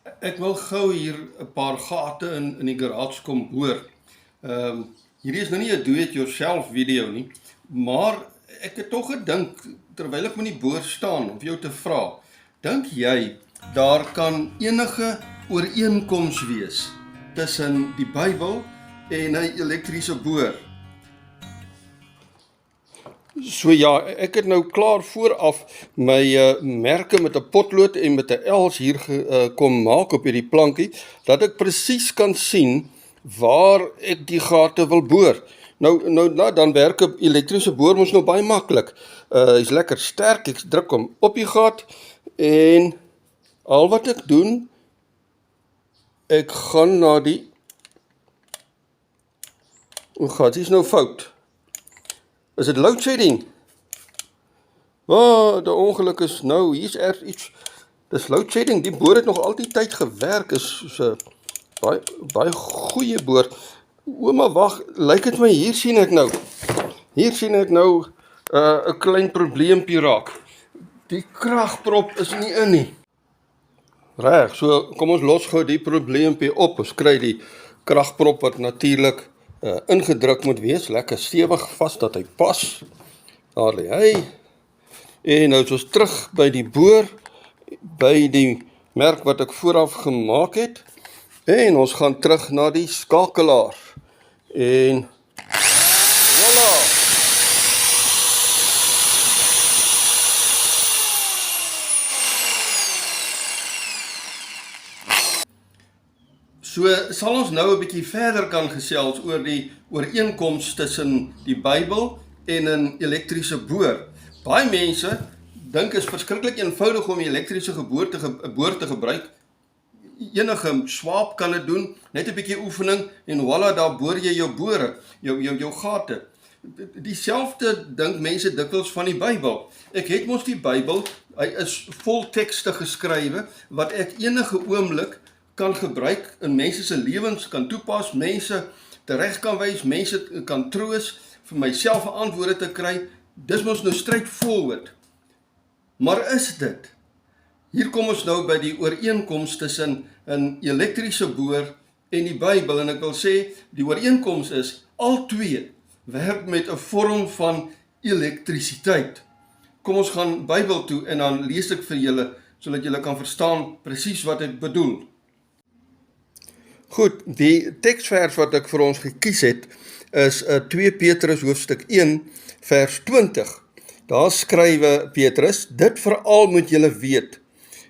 Ek wil gou hier 'n paar gate in die garage kom boor. Hierdie is nou nie 'n do-it-yourself video nie, maar ek het tog gedink terwyl ek met die boor staan om vir jou te vra, dink jy daar kan enige ooreenkoms wees tussen die Bybel en 'n elektriese boor? So ja, ek het nou klaar vooraf my merke met 'n potlood en met 'n els hier kom maak op hierdie plankie, dat ek presies kan sien waar ek die gate wil boor. Nou dan werk 'n elektriese boor mos nou baie maklik. Hy's lekker sterk, ek druk hom op die gat en al wat ek doen, ek gaan na die gat, is nou fout. Is dit load shedding? Die ongeluk is nou, hier's erg iets. Dis load shedding, die boor het nog altyd tyd gewerk, is so baie goeie boor. Maar wag, lyk dit my, hier sien ek nou 'n klein probleempie raak. Die kragprop is nie in nie. Reg, so kom ons los gou die probleempie op. Ons kry die kragprop wat natuurlik ingedruk moet wees, lekker stewig vas dat hy pas. Daar lê hy. En nou is ons terug by die boor, by die merk wat ek vooraf gemaak het. En ons gaan terug na die skakelaar. En voilà! So sal ons nou 'n bietjie verder kan gesels oor die ooreenkoms tussen die Bybel en 'n elektriese boor. Baie mense dink is verskriklik eenvoudig om die elektriese boor te gebruik. Enige swaap kan dit doen, net 'n bietjie oefening en voilà, daar boor jy jou bore, jou gate. Dieselfde dink mense dikwels van die Bybel. Ek het mos die Bybel, hy is vol tekste geskrywe wat ek enige oomblik kan gebruik in mense se lewens, kan toepas, mense tereg kan wys, mense kan troos, vir myself antwoorde te kry. Dis mos nou straightforward. Maar is dit? Hier kom ons nou by die ooreenkoms tussen 'n elektriese boor en die Bybel, en ek wil sê, die ooreenkoms is, al twee werk met 'n vorm van elektrisiteit. Kom ons gaan Bybel toe en dan lees ek vir julle, sodat julle kan verstaan presies wat ek bedoel. Goed, die teksvers wat ek vir ons gekies het, is 2 Petrus hoofstuk 1, vers 20. Daar skrywe Petrus, dit veral moet julle weet,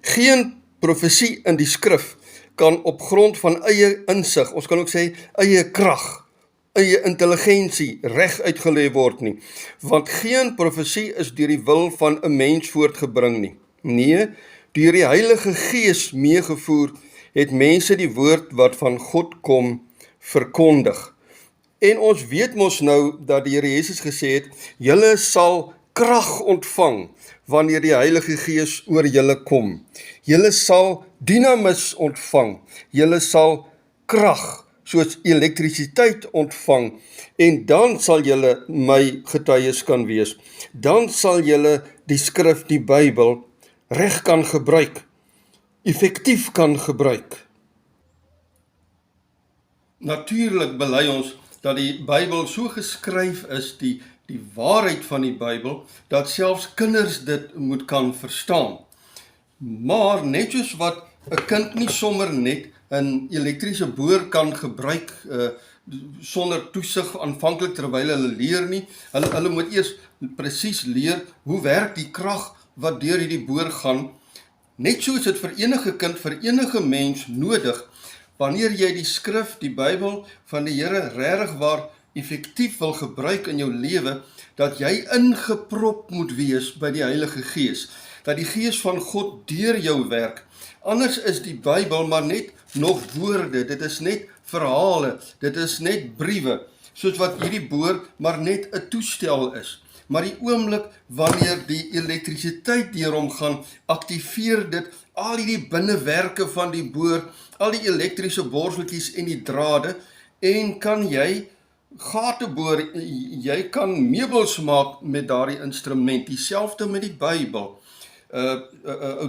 geen profesie in die skrif kan op grond van eie insig, ons kan ook sê eie krag, eie intelligensie reg uitgelê word nie, want geen profesie is deur die wil van 'n mens voortgebring nie. Nee, deur die Heilige Gees meegevoer het mense die woord wat van God kom verkondig. En ons weet mos nou dat die Here Jesus gesê het, julle sal krag ontvang wanneer die Heilige Gees oor julle kom. Julle sal dynamis ontvang, julle sal krag, soos elektrisiteit ontvang, en dan sal julle my getuies kan wees. Dan sal julle die skrif, die Bybel, reg kan gebruik, effektief kan gebruik. Natuurlik bely ons dat die Bybel so geskryf is, die waarheid van die Bybel, dat selfs kinders dit moet kan verstaan. Maar net soos wat 'n kind nie sommer net 'n elektriese boor kan gebruik sonder toesig aanvanklik terwyl hulle leer nie, hulle moet eers presies leer hoe werk die krag wat deur hierdie boor gaan. Net so is dit vir enige kind, vir enige mens nodig, wanneer jy die skrif, die Bybel van die Here regtig waar effektief wil gebruik in jou lewe, dat jy ingeprop moet wees by die Heilige Gees, dat die Gees van God deur jou werk. Anders is die Bybel maar net nog woorde, dit is net verhale, dit is net briewe, soos wat hierdie boor maar net 'n toestel is. Maar die oomblik wanneer die elektrisiteit deur hom gaan, aktiveer dit al die binnewerke van die boor, al die elektriese borseltjies en die drade, en kan jy gate boor, jy kan meubels maak met daardie instrument, dieselfde met die Bybel.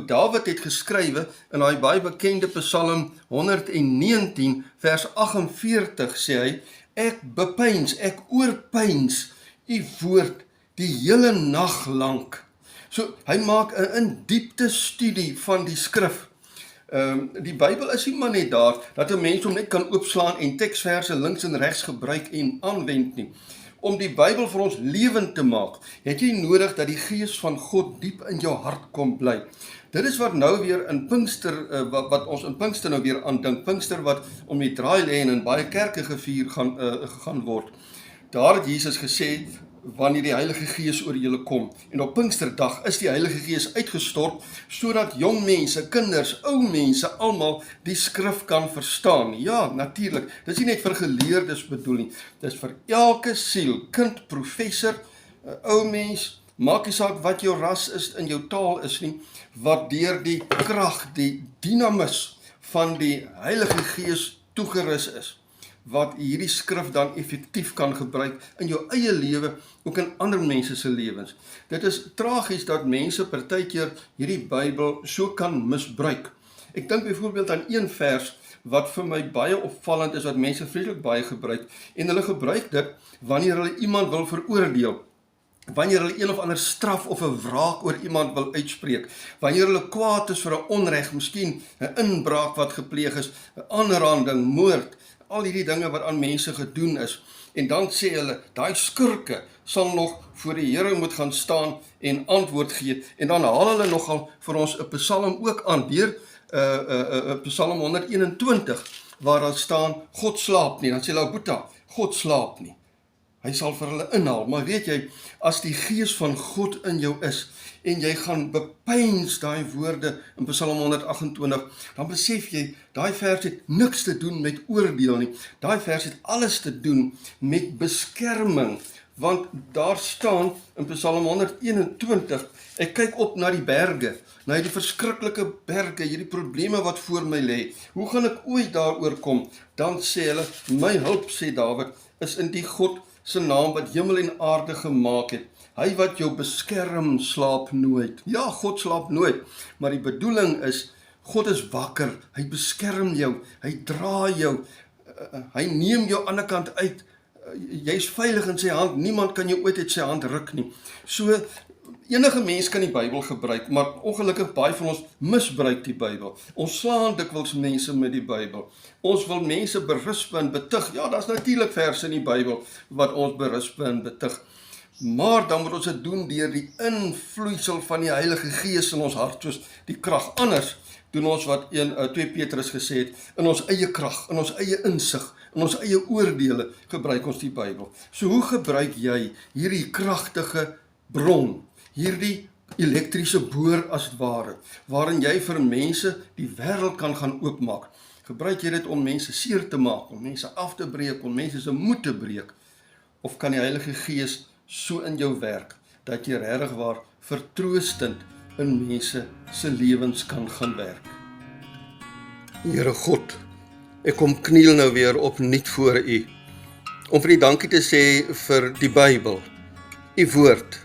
Dawid het geskrywe in daai baie bekende Psalm 119 vers 48 sê hy, ek bepeins, ek oorpeins u woord die hele nag lank. So, hy maak 'n diepte studie van die skrif. Die Bybel is nie maar net daar, dat 'n mens hom net kan oopslaan en teksverse links en regs gebruik en aanwend nie. Om die Bybel vir ons lewend te maak, het jy nodig dat die Gees van God diep in jou hart kom bly. Dit is wat nou weer in Pinkster, wat ons in Pinkster nou weer aandink, Pinkster wat om die draai lê en in baie kerke gevier gaan word. Daar het Jesus gesê, wanneer die Heilige Gees oor julle kom. En op Pinksterdag is die Heilige Gees uitgestort, sodat jong mense, kinders, ou mense, almal die skrif kan verstaan. Ja, natuurlik, dit is nie net vir geleerdes bedoel nie, dit is vir elke siel, kind, professor, ou mens, maak nie saak wat jou ras is, in jou taal is nie, wat deur die krag, die dynamis van die Heilige Gees toegerus is, wat hierdie skrif dan effektief kan gebruik in jou eie lewe, ook in ander mense se lewens. Dit is tragies dat mense partykeer hierdie Bybel so kan misbruik. Ek dink byvoorbeeld aan een vers wat vir my baie opvallend is, wat mense vreeslik baie gebruik, en hulle gebruik dit wanneer hulle iemand wil veroordeel, wanneer hulle een of ander straf of 'n wraak oor iemand wil uitspreek, wanneer hulle kwaad is vir 'n onreg, miskien 'n inbraak wat gepleeg is, 'n aanranding, moord, al hierdie dinge wat aan mense gedoen is, en dan sê hulle, daai skurke sal nog voor die Here moet gaan staan en antwoord gee, en dan haal hulle nogal vir ons 'n Psalm ook aan, deur Psalm 121, waar daar staan, God slaap nie, dan sê hulle, Boeta, God slaap nie. Hy sal vir hulle inhaal, maar weet jy, as die Gees van God in jou is, en jy gaan bepeins daai woorde in Psalm 128, dan besef jy, daai vers het niks te doen met oordeel nie, daai vers het alles te doen met beskerming, want daar staan in Psalm 121, ek kyk op na die berge, na die verskriklike berge, hierdie probleme wat voor my lê, hoe gaan ek ooit daaroor kom? Dan sê hulle, my hulp, sê Dawid, is in die God se naam wat hemel en aarde gemaak het. Hy wat jou beskerm, slaap nooit. Ja, God slaap nooit, maar die bedoeling is, God is wakker, hy beskerm jou, hy dra jou, hy neem jou aan die kant uit, jy is veilig in sy hand, niemand kan jou ooit uit sy hand ruk nie. So, enige mens kan die Bybel gebruik, maar ongelukkig baie van ons misbruik die Bybel. Ons slaan dikwels mense met die Bybel. Ons wil mense berisp en betug. Ja, daar's natuurlik verse in die Bybel wat ons berisp en betug. Maar dan moet ons dit doen deur die invloeisel van die Heilige Gees in ons hart, soos die krag. Anders doen ons wat 2 Petrus gesê het, in ons eie krag, in ons eie insig, in ons eie oordeele gebruik ons die Bybel. So hoe gebruik jy hierdie kragtige bron, hierdie elektriese boor as het ware, waarin jy vir mense die wêreld kan gaan oopmaak? Gebruik jy dit om mense seer te maak, om mense af te breek, om mense se moed te breek? Of kan die Heilige Gees so in jou werk, dat jy regtig waar vertroostend in mense se lewens kan gaan werk? Here God, ek kom kniel nou weer opnuut voor U, om vir U dankie te sê vir die Bybel, U woord,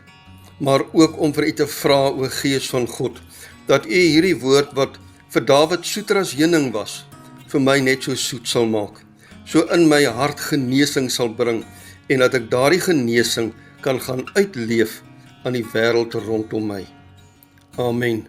maar ook om vir U te vra, o Gees van God, dat U hierdie woord wat vir Dawid soeter as heuning was, vir my net so soet sal maak, so in my hart genesing sal bring, en dat ek daardie genesing kan gaan uitleef aan die wêreld rondom my. Amen.